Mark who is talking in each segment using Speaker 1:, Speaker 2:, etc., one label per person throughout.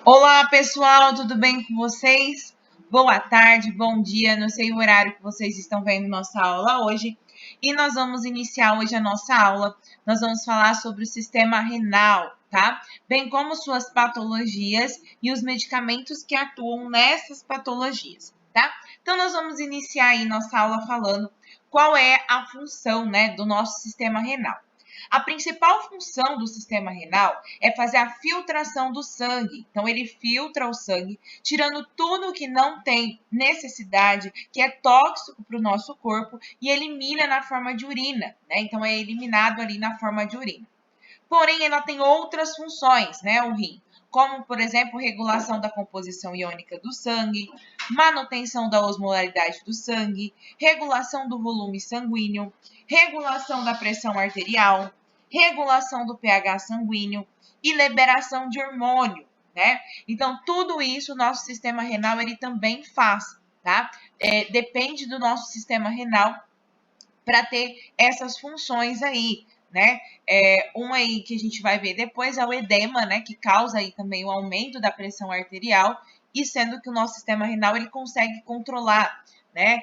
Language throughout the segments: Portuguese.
Speaker 1: Olá, pessoal, tudo bem com vocês? Boa tarde, bom dia, não sei o horário que vocês estão vendo nossa aula hoje. E nós vamos iniciar hoje a nossa aula. Nós vamos falar sobre o sistema renal, tá? Bem como suas patologias e os medicamentos que atuam nessas patologias, tá? Então, nós vamos iniciar aí nossa aula falando qual é a função, né, do nosso sistema renal. A principal função do sistema renal é fazer a filtração do sangue. Então, ele filtra o sangue, tirando tudo que não tem necessidade, que é tóxico para o nosso corpo, e elimina na forma de urina, né? Então, é eliminado ali na forma de urina. Porém, ela tem outras funções, né? O rim, como, por exemplo, regulação da composição iônica do sangue, manutenção da osmolaridade do sangue, regulação do volume sanguíneo, regulação da pressão arterial, regulação do pH sanguíneo e liberação de hormônio, né? Então, tudo isso o nosso sistema renal ele também faz, tá? Depende do nosso sistema renal para ter essas funções aí, né? Uma aí que a gente vai ver depois é o edema, né? Que causa aí também o aumento da pressão arterial, e sendo que o nosso sistema renal ele consegue controlar, né?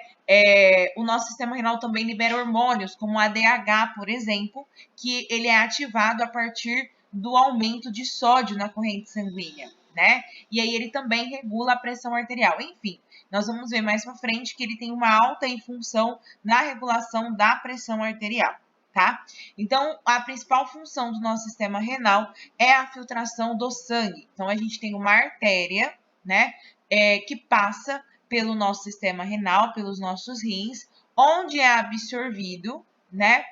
Speaker 1: O nosso sistema renal também libera hormônios, como o ADH, por exemplo, que ele é ativado a partir do aumento de sódio na corrente sanguínea, né? E aí ele também regula a pressão arterial. Enfim, nós vamos ver mais para frente que ele tem uma alta função na regulação da pressão arterial, tá? Então, a principal função do nosso sistema renal é a filtração do sangue. Então, a gente tem uma artéria, né, que passa pelo nosso sistema renal, pelos nossos rins, onde é absorvido, né,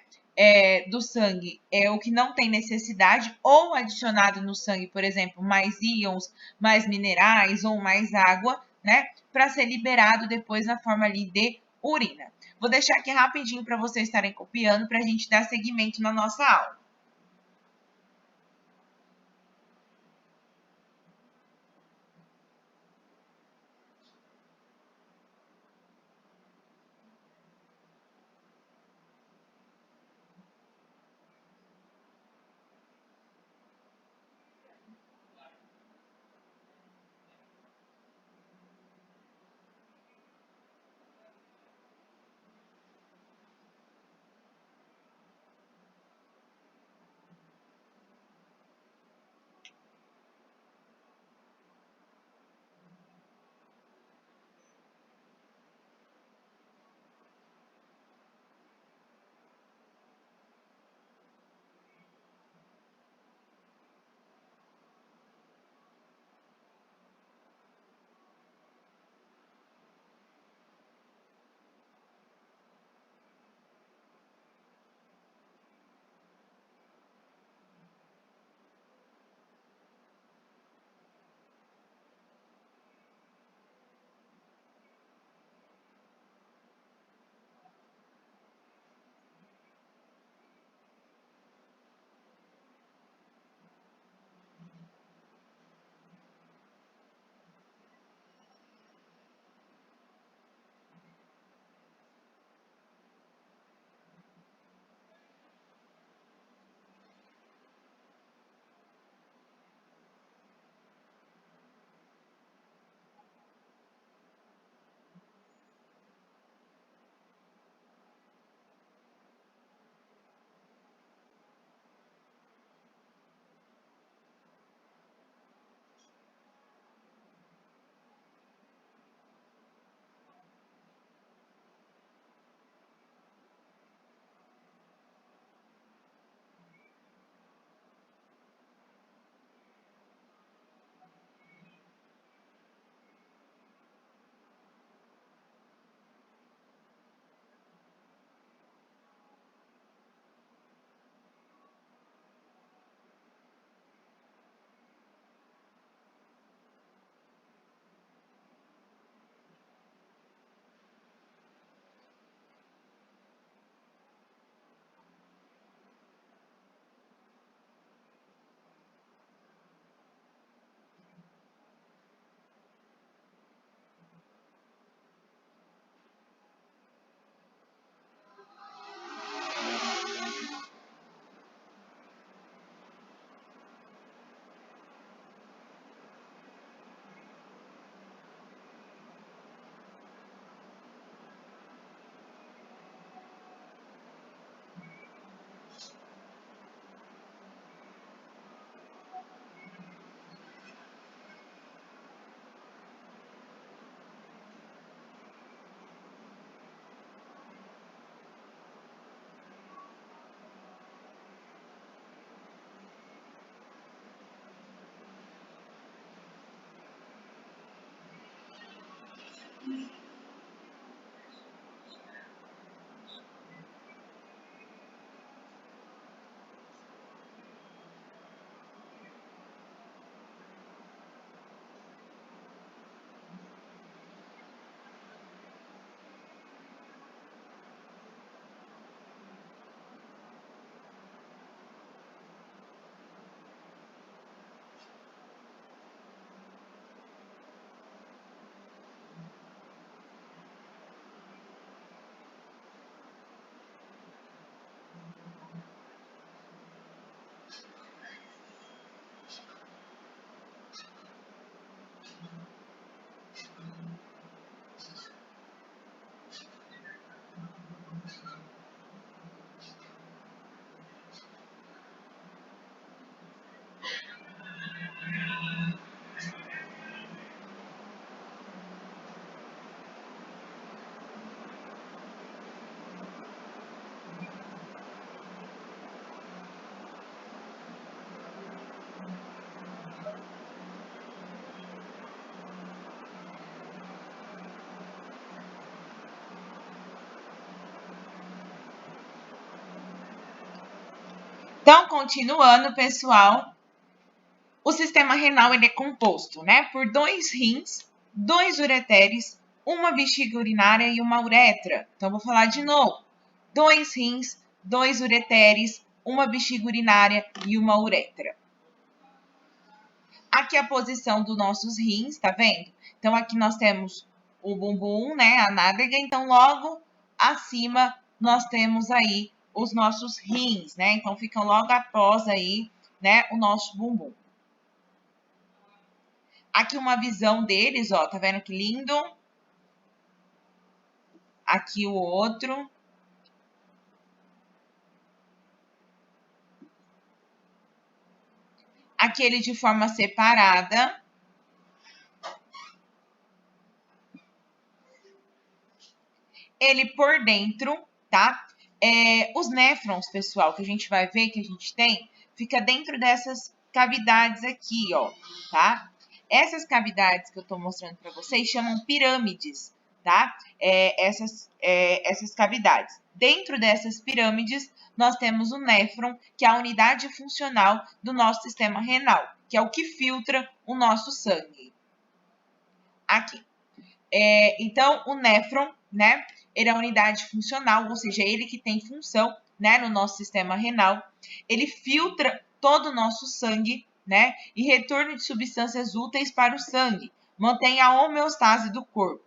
Speaker 1: do sangue o que não tem necessidade, ou adicionado no sangue, por exemplo, mais íons, mais minerais ou mais água, né, para ser liberado depois na forma ali de urina. Vou deixar aqui rapidinho para vocês estarem copiando para a gente dar seguimento na nossa aula. Então, continuando, pessoal, o sistema renal ele é composto, né, por 2 rins, 2 ureteres, uma bexiga urinária e uma uretra. Então, vou falar de novo. 2 rins, 2 ureteres, uma bexiga urinária e uma uretra. Aqui a posição dos nossos rins, tá vendo? Então, aqui nós temos o bumbum, né, a nádega. Então, logo acima nós temos aí os nossos rins, né? Então, ficam logo após aí, né, o nosso bumbum. Aqui uma visão deles, ó, tá vendo que lindo? Aqui o outro. Aqui ele de forma separada. Ele por dentro, tá? Os néfrons, pessoal, que a gente vai ver que a gente tem, fica dentro dessas cavidades aqui, ó, tá? Essas cavidades que eu tô mostrando para vocês chamam pirâmides, tá? Essas cavidades. Dentro dessas pirâmides, nós temos o néfron, que é a unidade funcional do nosso sistema renal, que é o que filtra o nosso sangue. Aqui. Então, o néfron, né? Ele é a unidade funcional, ou seja, ele que tem função, né, no nosso sistema renal. Ele filtra todo o nosso sangue, né, e retorno de substâncias úteis para o sangue. Mantém a homeostase do corpo.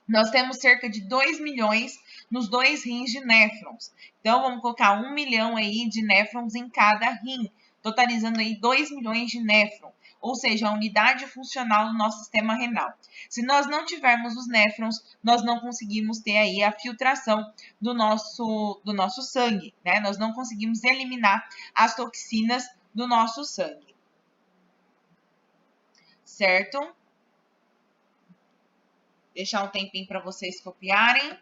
Speaker 1: Nós temos cerca de 2 milhões nos 2 rins de néfrons. Então, vamos colocar 1 milhão aí de néfrons em cada rim, totalizando aí 2 milhões de néfrons, ou seja, a unidade funcional do nosso sistema renal. Se nós não tivermos os néfrons, nós não conseguimos ter aí a filtração do nosso sangue, né? Nós não conseguimos eliminar as toxinas do nosso sangue. Certo? Deixar um tempinho para vocês copiarem.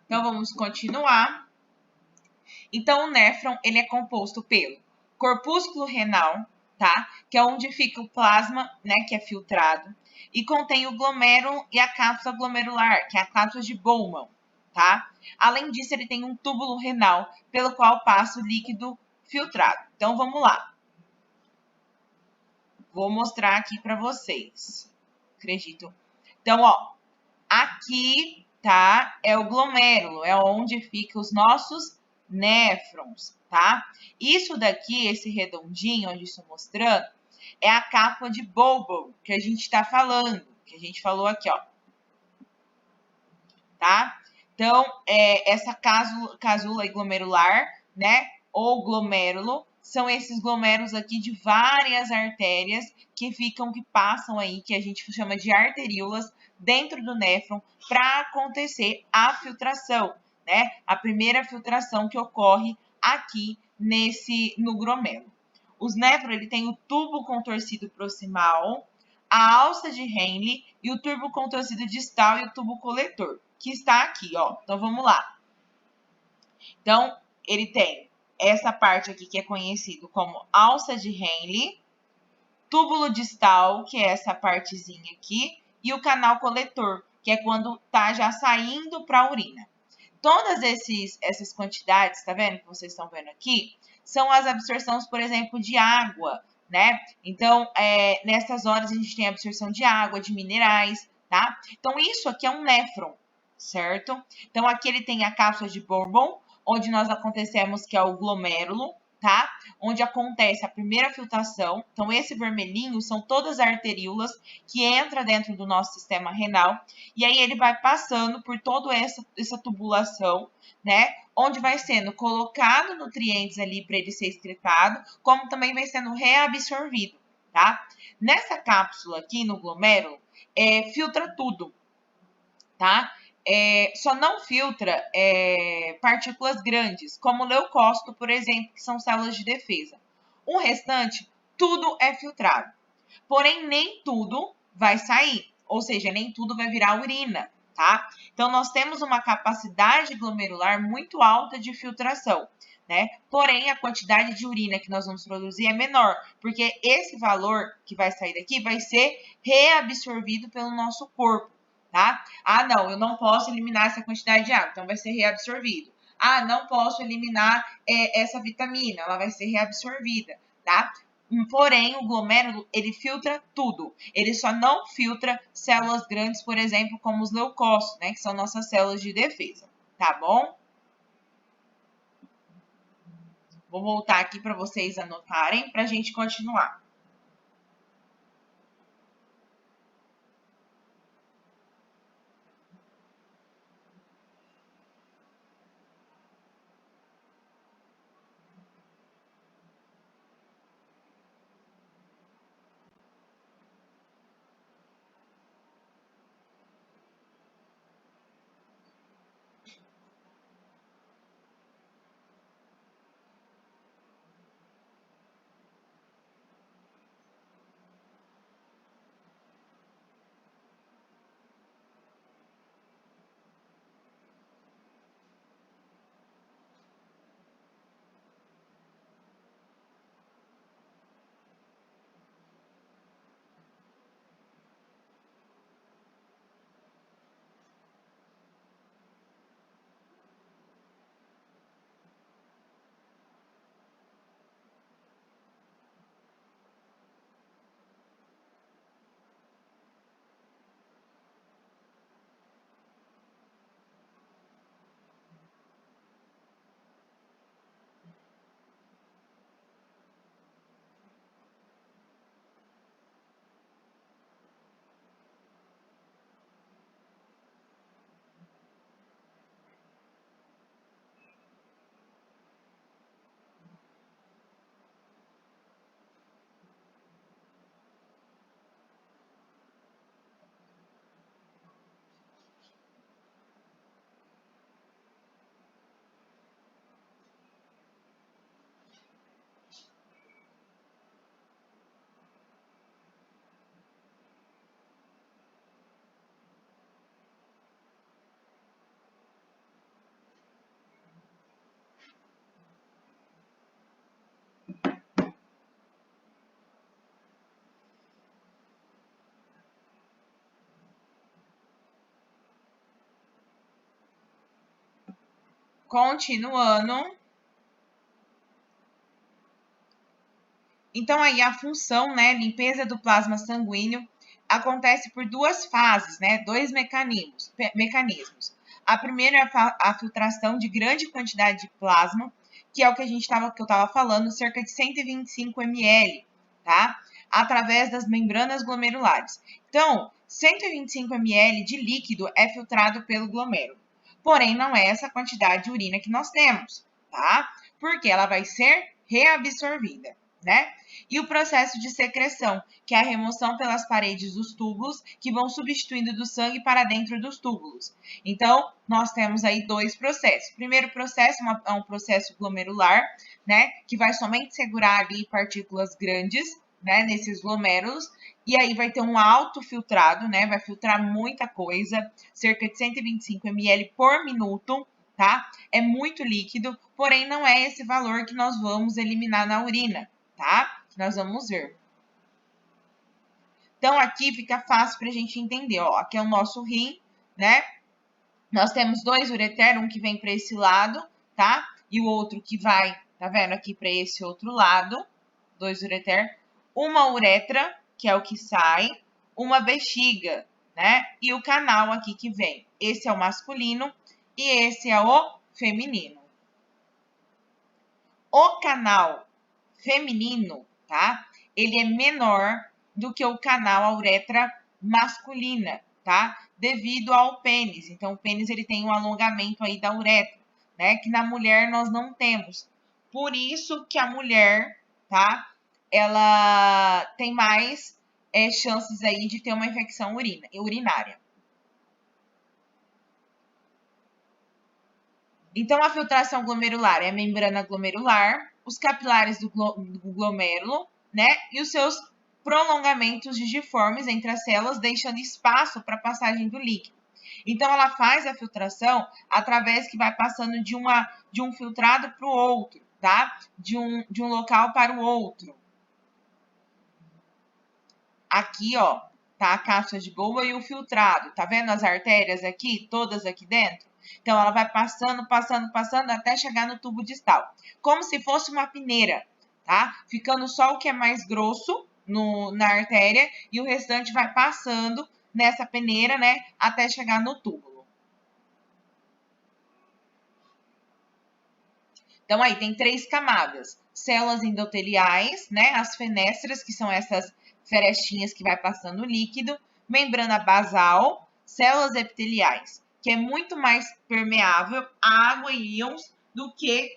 Speaker 1: Então, vamos continuar. Então, o néfron, ele é composto pelo corpúsculo renal, tá? Que é onde fica o plasma, né, que é filtrado. E contém o glomérulo e a cápsula glomerular, que é a cápsula de Bowman, tá? Além disso, ele tem um túbulo renal, pelo qual passa o líquido filtrado. Então, vamos lá. Vou mostrar aqui para vocês. Acredito. Então, ó, aqui, tá? É o glomérulo, é onde ficam os nossos néfrons, tá? Isso daqui, esse redondinho onde estou mostrando, é a cápsula de Bowman que a gente está falando, que a gente falou aqui, ó, tá? Então, essa casula glomerular, né, ou glomérulo, são esses glomérulos aqui de várias artérias que passam aí, que a gente chama de arteríolas, dentro do néfron, para acontecer a filtração, né? A primeira filtração que ocorre aqui no glomérulo. Os néfrons, ele tem o tubo contorcido proximal, a alça de Henle e o tubo contorcido distal e o tubo coletor, que está aqui, ó. Então, vamos lá. Então, ele tem essa parte aqui que é conhecido como alça de Henle, túbulo distal, que é essa partezinha aqui, e o canal coletor, que é quando tá já saindo para a urina. Todas essas quantidades, tá vendo que vocês estão vendo aqui, são as absorções, por exemplo, de água, né? Então, nessas horas a gente tem absorção de água, de minerais, tá? Então, isso aqui é um néfron, certo? Então, aqui ele tem a cápsula de Bourbon, onde nós acontecemos, que é o glomérulo, tá? Onde acontece a primeira filtração. Então, esse vermelhinho são todas as arteríolas que entram dentro do nosso sistema renal. E aí ele vai passando por toda essa tubulação, né? Onde vai sendo colocado nutrientes ali para ele ser excretado, como também vai sendo reabsorvido, tá? Nessa cápsula aqui no glomérulo, filtra tudo, tá? Só não filtra partículas grandes, como o leucócito, por exemplo, que são células de defesa. O restante, tudo é filtrado. Porém, nem tudo vai sair, ou seja, nem tudo vai virar urina, tá? Então, nós temos uma capacidade glomerular muito alta de filtração, né? Porém, a quantidade de urina que nós vamos produzir é menor, porque esse valor que vai sair daqui vai ser reabsorvido pelo nosso corpo, tá? Ah, não, eu não posso eliminar essa quantidade de água, então vai ser reabsorvido. Ah, não posso eliminar essa vitamina, ela vai ser reabsorvida, tá? Porém, o glomérulo, ele filtra tudo. Ele só não filtra células grandes, por exemplo, como os leucócitos, né? Que são nossas células de defesa, tá bom? Vou voltar aqui para vocês anotarem para a gente continuar. Continuando. Então, aí a função, né, limpeza do plasma sanguíneo acontece por duas fases, né, dois mecanismos. A primeira é a filtração de grande quantidade de plasma, que é o que eu estava falando, cerca de 125 ml, tá? Através das membranas glomerulares. Então, 125 ml de líquido é filtrado pelo glomérulo. Porém, não é essa quantidade de urina que nós temos, tá? Porque ela vai ser reabsorvida, né? E o processo de secreção, que é a remoção pelas paredes dos túbulos, que vão substituindo do sangue para dentro dos túbulos. Então, nós temos aí dois processos. O primeiro processo é um processo glomerular, né, que vai somente segurar ali partículas grandes, né, nesses glomérulos, e aí vai ter um autofiltrado, né, vai filtrar muita coisa, cerca de 125 ml por minuto, tá? É muito líquido, porém não é esse valor que nós vamos eliminar na urina, tá? Nós vamos ver. Então, aqui fica fácil para a gente entender, ó. Aqui é o nosso rim, né? Nós temos dois ureter, um que vem para esse lado, tá? E o outro que vai, tá vendo aqui para esse outro lado, dois ureter. Uma uretra, que é o que sai, uma bexiga, né? E o canal aqui que vem. Esse é o masculino e esse é o feminino. O canal feminino, tá? Ele é menor do que o canal, a uretra masculina, tá? Devido ao pênis. Então, o pênis ele tem um alongamento aí da uretra, né? Que na mulher nós não temos. Por isso que a mulher, tá? Ela tem mais chances aí de ter uma infecção urinária. Então, a filtração glomerular é a membrana glomerular, os capilares do glomérulo, né? E os seus prolongamentos digiformes entre as células, deixando espaço para a passagem do líquido. Então, ela faz a filtração através que vai passando de um filtrado para o outro, tá? De um local para o outro. Aqui, ó, tá a caixa de boa e o filtrado. Tá vendo as artérias aqui, todas aqui dentro? Então, ela vai passando, passando, passando até chegar no tubo distal. Como se fosse uma peneira, tá? Ficando só o que é mais grosso na artéria e o restante vai passando nessa peneira, né? Até chegar no túbulo. Então, aí tem três camadas. Células endoteliais, né? As fenestras, que são essas frestinhas que vai passando o líquido. Membrana basal, células epiteliais, que é muito mais permeável a água e íons do que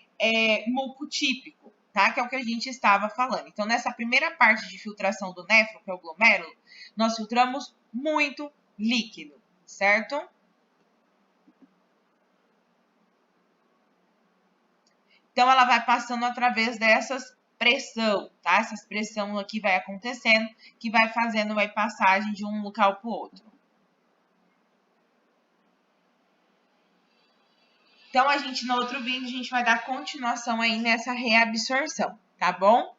Speaker 1: muco típico, tá? Que é o que a gente estava falando. Então, nessa primeira parte de filtração do néfron, que é o glomérulo, nós filtramos muito líquido, certo? Então, ela vai passando através dessas pressão, tá? Essas pressão aqui vai acontecendo, que vai fazendo a passagem de um local para o outro. Então, no outro vídeo, a gente vai dar continuação aí nessa reabsorção, tá bom?